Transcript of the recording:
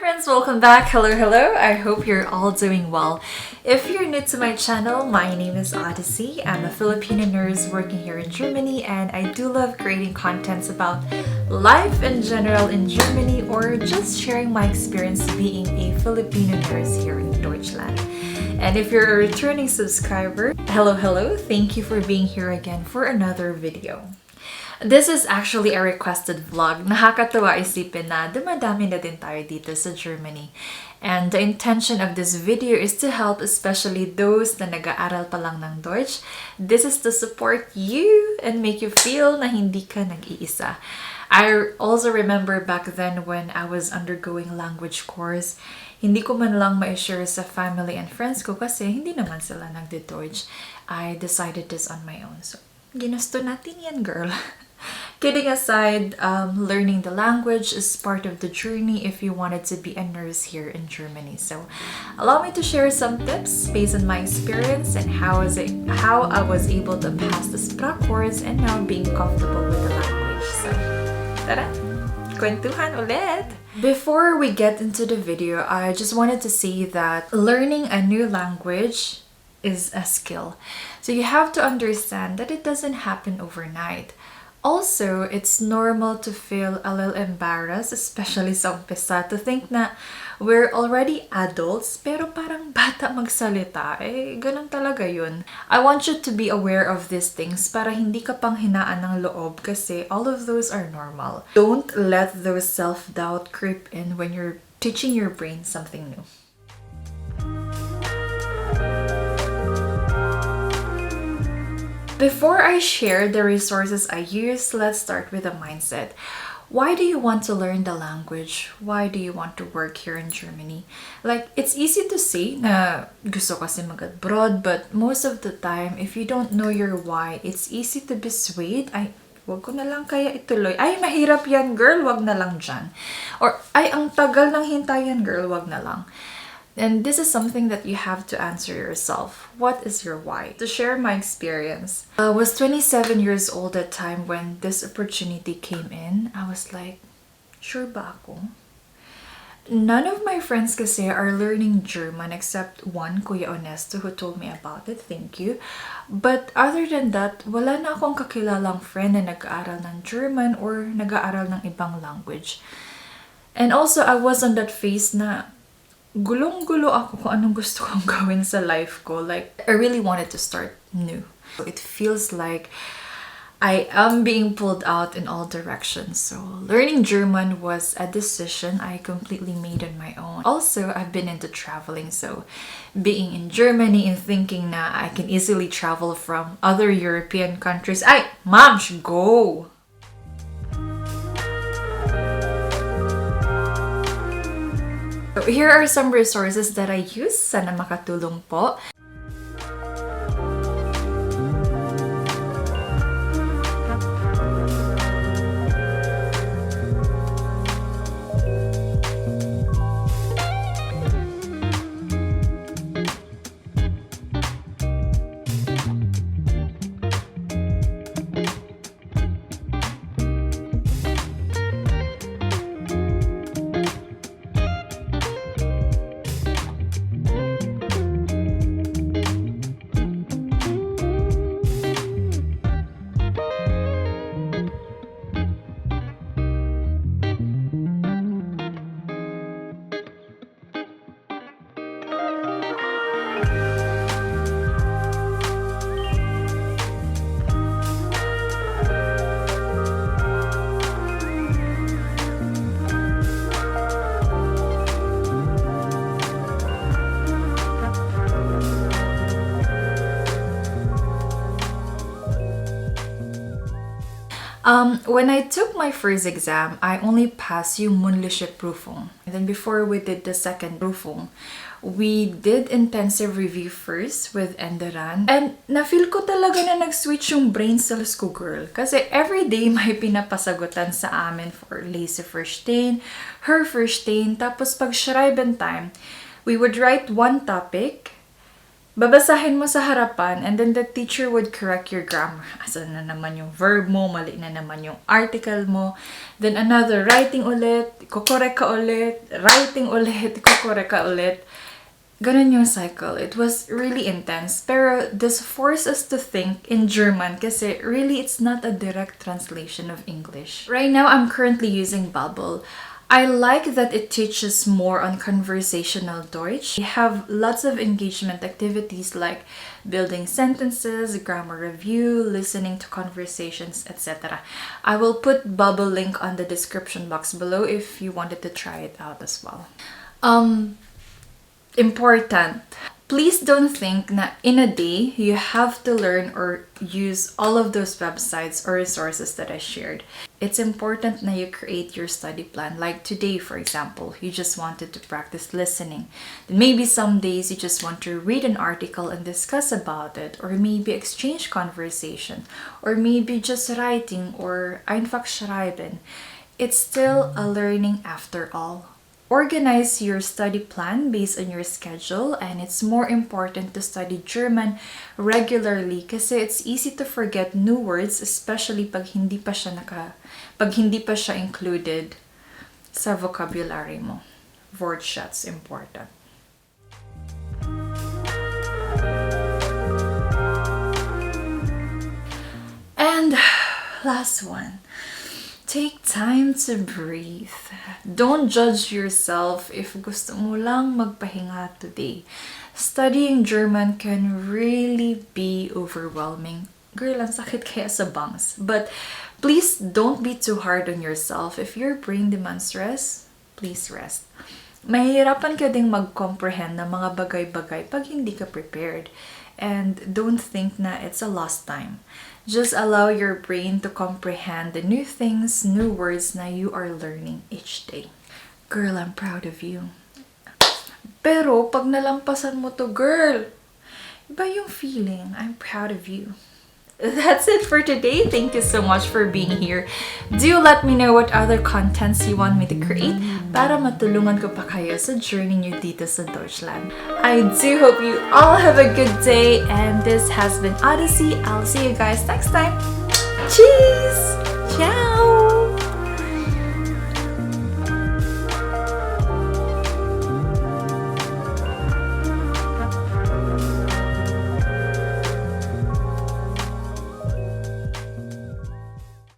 friends, welcome back. Hello. I hope you're all doing well. If you're new to my channel, my name is Odyssey. I'm a Filipina nurse working here in Germany, and I do love creating contents about life in general in Germany or just sharing my experience being a Filipino nurse here in Deutschland. And if you're a returning subscriber, hello, thank you for being here again for another video. This is actually a requested vlog. Nakakatawa isipin na dumadami na din tayo dito sa Germany. And the intention of this video is to help especially those na nag-aaral pa lang ng Deutsch. This is to support you and make you feel na hindi ka nag-iisa. I also remember back then when I was undergoing language course, hindi ko man lang ma-share sa family and friends ko kasi hindi naman sila nagde-Deutsch. I decided this on my own. So, ginusto natin yan, girl. Kidding aside, learning the language is part of the journey if you wanted to be a nurse here in Germany. So, allow me to share some tips based on my experience and how I was able to pass the Sprachkurs and now being comfortable with the language. So, tara! Kwentuhan ulit! Before we get into the video, I just wanted to say that learning a new language is a skill. So you have to understand that it doesn't happen overnight. Also, it's normal to feel a little embarrassed, especially sa umpisa, to think na we're already adults, pero parang bata magsalita. Ganun talaga yun. I want you to be aware of these things para hindi ka pang hinaan ng loob kasi all of those are normal. Don't let those self-doubt creep in when you're teaching your brain something new. Before I share the resources I use, let's start with a mindset. Why do you want to learn the language? Why do you want to work here in Germany? Like, it's easy to say na gusto kasi mag-abroad, but most of the time, if you don't know your why, it's easy to be swayed. Ay, wag ko na lang kaya ituloy. Ay, mahirap yan, girl, wag na lang dyan. Or, ay, ang tagal ng hintayan, girl, wag na lang. And this is something that you have to answer yourself. What is your why? To share my experience, I was 27 years old at the time when this opportunity came in. I was like, sure ba ako? None of my friends kasi are learning German except one, Kuya Onesto, who told me about it. Thank you. But other than that, wala na akong kakilalang friend na nag-aaral ng German or nag-aaral ng ibang language. And also, I was on that phase na gulong-gulo ako kung anong gusto kong gawin sa life ko. Like, I really wanted to start new. It feels like I am being pulled out in all directions. So, learning German was a decision I completely made on my own. Also, I've been into traveling. So, being in Germany and thinking na I can easily travel from other European countries. Ay, ma'am, go! So here are some resources that I use. Sana makatulong po. When I took my first exam, I only passed yung mündliche Prüfung. And then before we did the second Prüfung, we did intensive review first with Enderan. And na-feel ko talaga na nag-switch yung brain cells ko, girl. Kasi everyday may pinapasagutan sa amin for Lise Verstehen, her Verstehen. Tapos pag schreiben time, we would write one topic babasahin mo sa harapan and then the teacher would correct your grammar. Asan na naman yung verb mo, mali na naman yung article mo. Then another, writing ulit, kukorek ka ulit, writing ulit, kukorek ka ulit. Ganun yung cycle. It was really intense. Pero this forced us to think in German kasi really it's not a direct translation of English. Right now, I'm currently using Babbel. I like that it teaches more on conversational Deutsch. We have lots of engagement activities like building sentences, grammar review, listening to conversations, etc. I will put Babbel link on the description box below if you wanted to try it out as well. Important. Please don't think that in a day you have to learn or use all of those websites or resources that I shared. It's important that you create your study plan. Like today, for example, you just wanted to practice listening. Then maybe some days you just want to read an article and discuss about it, or maybe exchange conversation, or maybe just writing or einfach schreiben. It's still a learning after all. Organize your study plan based on your schedule, and it's more important to study German regularly kasi it's easy to forget new words, especially pag hindi pa siya included sa vocabulary mo. Wortschatz important. And last one. Take time to breathe. Don't judge yourself if gusto mo lang magpahinga today. Studying German can really be overwhelming. Girl, ang sakit kaya sa bangs. But please don't be too hard on yourself. If your brain demands rest, please rest. Mahihirapan ka ding mag-comprehend ng mga bagay-bagay pag hindi ka prepared. And don't think na it's a lost time. Just allow your brain to comprehend the new things, new words na you are learning each day. Girl, I'm proud of you. Pero pag nalampasan mo to, girl, iba yung feeling. I'm proud of you. That's it for today. Thank you so much for being here. Do let me know what other contents you want me to create para matulungan ko pa kayo sa journey nyo dito sa Deutschland. I do hope you all have a good day, and this has been Odyssey. I'll see you guys next time. Cheers!